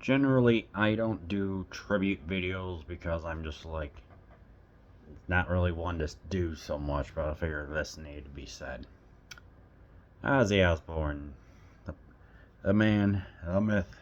Generally, I don't do tribute videos because I'm just like not really one to do so much, but I figure this needed to be said. Ozzy Osbourne, the man, the myth,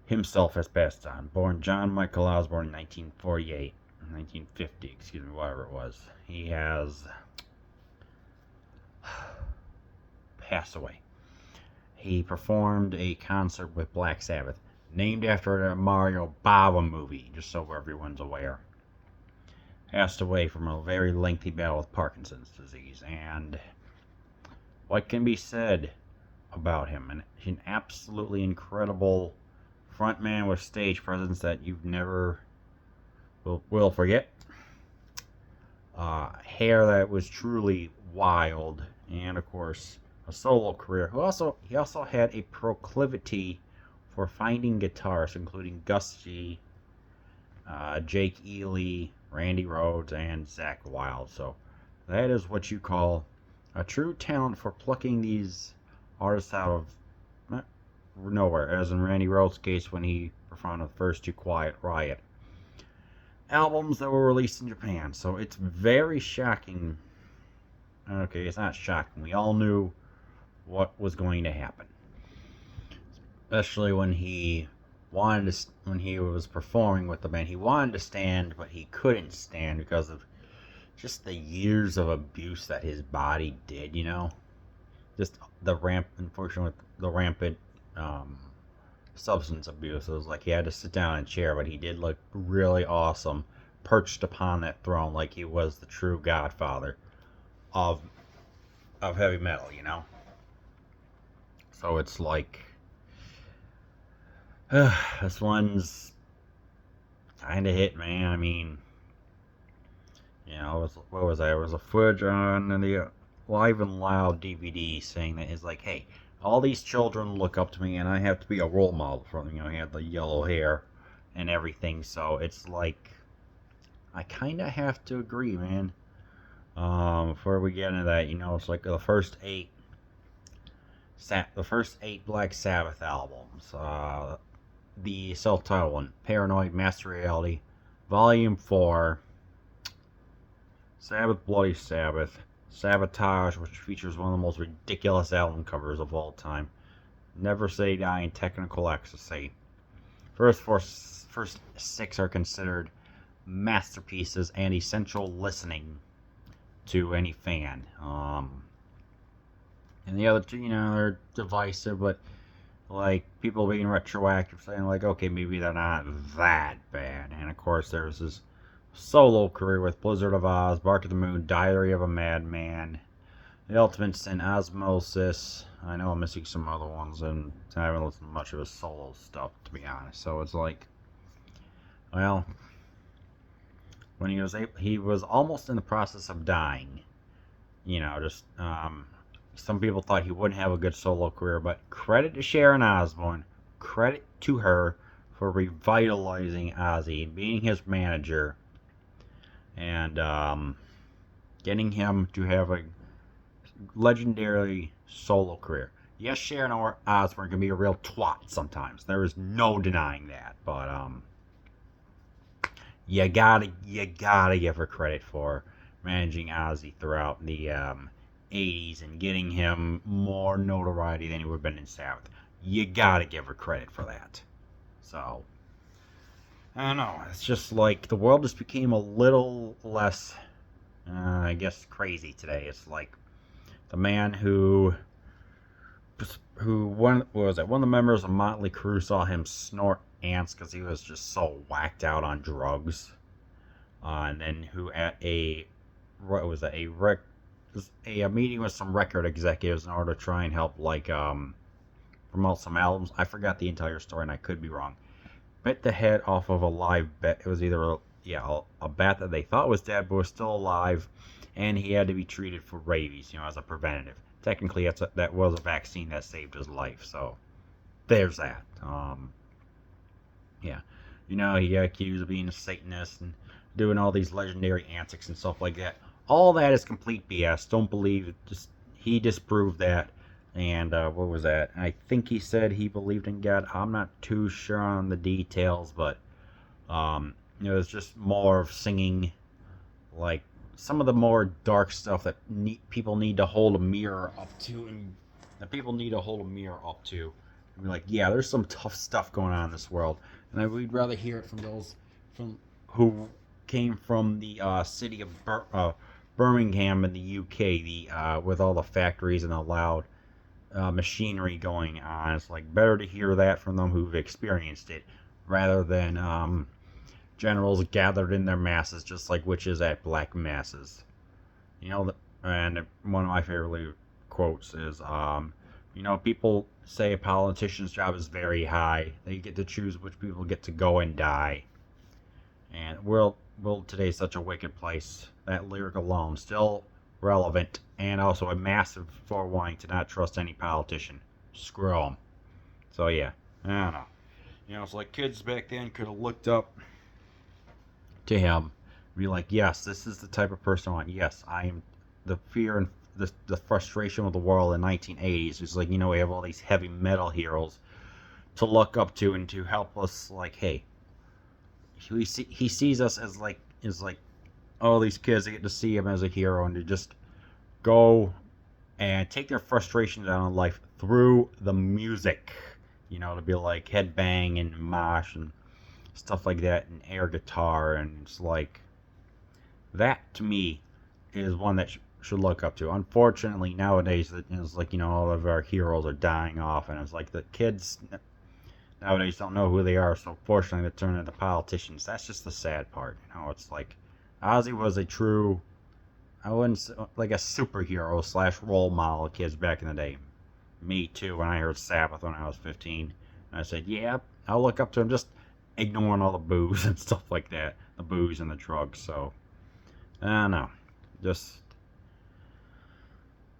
himself has passed on. Born John Michael Osbourne in 1948, 1950, excuse me, whatever it was. He has passed away. He performed a concert with Black Sabbath, named after a Mario Bava movie, just so everyone's aware. Passed away from a very lengthy battle with Parkinson's disease, and what can be said about him? An absolutely incredible frontman with stage presence that you've never will forget. Hair that was truly wild, and of course a solo career. He also had a proclivity for finding guitarists, including Gus G, Jake Ely, Randy Rhoads, and Zakk Wylde. So that is what you call a true talent for plucking these artists out of nowhere, as in Randy Rhoads' case when he performed the first two Quiet Riot albums that were released in Japan. So it's very shocking. Okay, it's not shocking. We all knew what was going to happen, especially when he when he was performing with the band. He wanted to stand, but he couldn't stand because of just the years of abuse that his body did. Just unfortunately, the rampant substance abuse. It was like he had to sit down in a chair, but he did look really awesome, perched upon that throne like he was the true godfather of heavy metal. So it's like this one's kind of hit, man. I mean, what was that? It was a footage on the Live and Loud DVD saying that he's like, hey, all these children look up to me and I have to be a role model for them. He had the yellow hair and everything. So it's like, I kind of have to agree, man. Before we get into that, it's like the first eight Black Sabbath albums. The self-titled one, Paranoid, Master Reality, Volume 4, Sabbath, Bloody Sabbath, Sabotage, which features one of the most ridiculous album covers of all time, Never Say Die, and Technical Ecstasy. First six are considered masterpieces and essential listening to any fan. And the other two, they're divisive, but like people being retroactive, saying like, okay, maybe they're not that bad. And of course, there's his solo career with Blizzard of Oz, Bark of the Moon, Diary of a Madman, The Ultimate Sin, Osmosis. I know I'm missing some other ones, and I haven't listened to much of his solo stuff, to be honest. So it's like, well, when he was almost in the process of dying. Some people thought he wouldn't have a good solo career, but credit to Sharon Osbourne, credit to her for revitalizing Ozzy and being his manager and getting him to have a legendary solo career. Yes, Sharon Osbourne can be a real twat sometimes. There is no denying that, but you gotta give her credit for managing Ozzy throughout the 80s and getting him more notoriety than he would have been in Sabbath. You gotta give her credit for that. So, I don't know. It's just like the world just became a little less, I guess, crazy today. It's like the man who one of the members of Motley Crue saw him snort ants because he was just so whacked out on drugs, and then who at a meeting with some record executives in order to try and help promote some albums. I forgot the entire story and I could be wrong. Bit the head off of a live bat. It was either a bat that they thought was dead but was still alive, and he had to be treated for rabies, as a preventative. Technically, that was a vaccine that saved his life. So there's that. Yeah, he got accused of being a Satanist and doing all these legendary antics and stuff like that. All that is complete BS. Don't believe it. He disproved that. And what was that? I think he said he believed in God. I'm not too sure on the details, but it was just more of singing like some of the more dark stuff that people need to hold a mirror up to, and that people need to hold a mirror up to. And be like, yeah, there's some tough stuff going on in this world, and we'd rather hear it from those from who came from the city of Birmingham in the UK, the with all the factories and the loud machinery going on. It's like better to hear that from them who've experienced it rather than generals gathered in their masses, just like witches at black masses. You know, and one of my favorite quotes is, people say a politician's job is very high. They get to choose which people get to go and die. And world today is such a wicked place. That lyric alone still relevant, and also a massive forewarning to not trust any politician. Screw them. So yeah, I don't know. It's like kids back then could have looked up to him, be like, yes, this is the type of person I want. Yes, I am the fear and the frustration of the world in the 1980s. It's like, we have all these heavy metal heroes to look up to and to help us. Like, hey, he sees us as like all these kids. They get to see him as a hero and to just go and take their frustrations out in life through the music. To be like headbang and mosh and stuff like that, and air guitar, and it's like that to me is one that should look up to. Unfortunately, nowadays it's like all of our heroes are dying off, and it's like the kids nowadays don't know who they are, so fortunately they turn into politicians. That's just the sad part. It's like Ozzy was a true, I wouldn't like a superhero slash role model of kids back in the day. Me too, when I heard Sabbath when I was 15, and I said, yeah, I'll look up to him, just ignoring all the booze and stuff like that, the booze and the drugs. So I don't know, just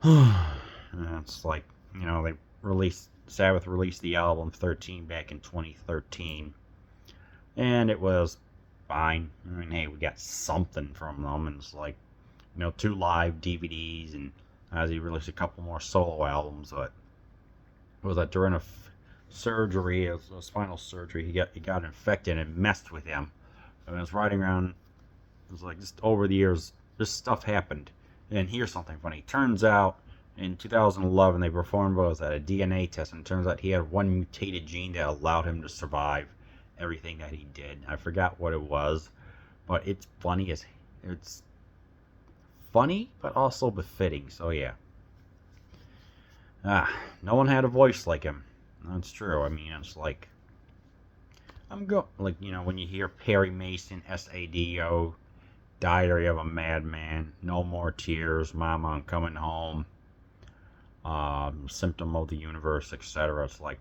it's like, they Sabbath released the album 13 back in 2013, and it was fine. I mean, hey, we got something from them, and it's like, 2 live DVDs, and as he released a couple more solo albums. But it was that during a surgery, a spinal surgery, he got infected and messed with him. And I was riding around, it was like, just over the years, this stuff happened. And here's something funny. Turns out, in 2011, they performed a DNA test, and it turns out he had one mutated gene that allowed him to survive everything that he did. I forgot what it was, but it's funny but also befitting. So yeah. No one had a voice like him. That's true. I mean, it's like, when you hear Perry Mason, SADO, Diary of a Madman, No More Tears, Mama, I'm Coming Home, Symptom of the Universe, etc. It's like,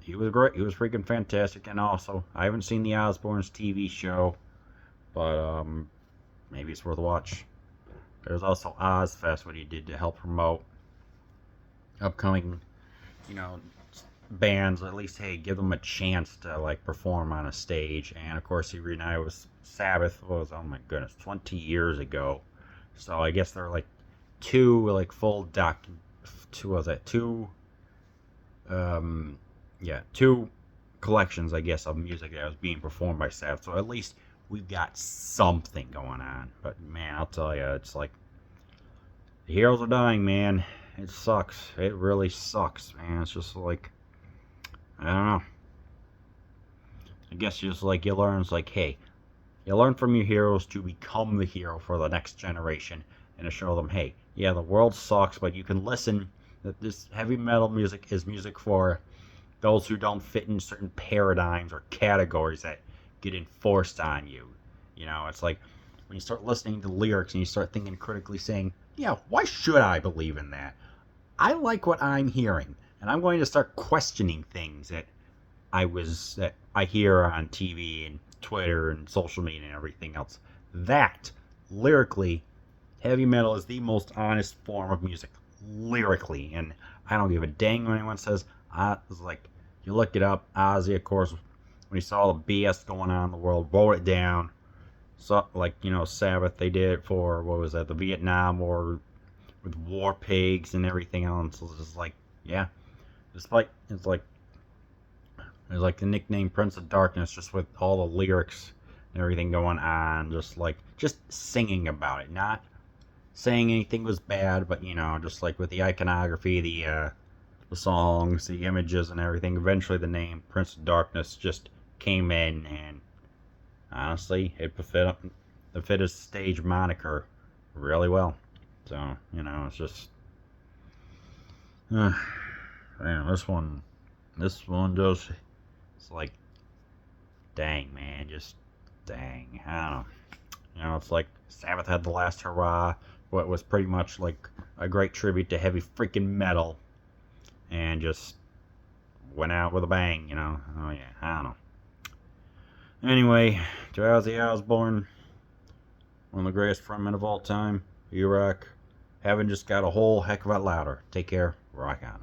he was great. He was freaking fantastic. And also, I haven't seen the Osbournes TV show, but maybe it's worth a watch. There's also Ozfest, what he did to help promote upcoming, bands. At least, hey, give them a chance to perform on a stage. And of course, he reunited with Sabbath. Oh my goodness, 20 years ago. So I guess they're two full two collections, I guess, of music that was being performed by Sabbath. So at least we've got something going on. But man, I'll tell you, it's like the heroes are dying, man. It sucks. It really sucks, man. It's just like, I don't know. I guess just you learn, it's like, hey, you learn from your heroes to become the hero for the next generation, and to show them, hey, yeah, the world sucks, but you can listen. That this heavy metal music is music for those who don't fit in certain paradigms or categories that get enforced on you. It's like when you start listening to lyrics and you start thinking critically, saying, yeah, why should I believe in that? I like what I'm hearing, and I'm going to start questioning things that I hear on TV and Twitter and social media and everything else. That, lyrically, heavy metal is the most honest form of music, lyrically, and I don't give a dang when anyone says, it's like, you look it up, Ozzy, of course, when he saw the BS going on in the world, wrote it down. So, Sabbath, they did it for, what was that, the Vietnam War, with war pigs and everything else. It's just like, yeah, it's like the nickname Prince of Darkness, just with all the lyrics and everything going on, just singing about it, not saying anything was bad, but just like with the iconography, the songs, the images, and everything. Eventually, the name Prince of Darkness just came in, and honestly, it fit his stage moniker really well. So it's just, man, this one just, it's like, dang, man, just dang. I don't know. It's like Sabbath had the last hurrah, what was pretty much like a great tribute to heavy freaking metal, and just went out with a bang. Oh yeah, I don't know. Anyway, to Ozzy Osbourne, one of the greatest frontmen of all time, you rock. Heaven just got a whole heck of a lot louder. Take care. Rock on.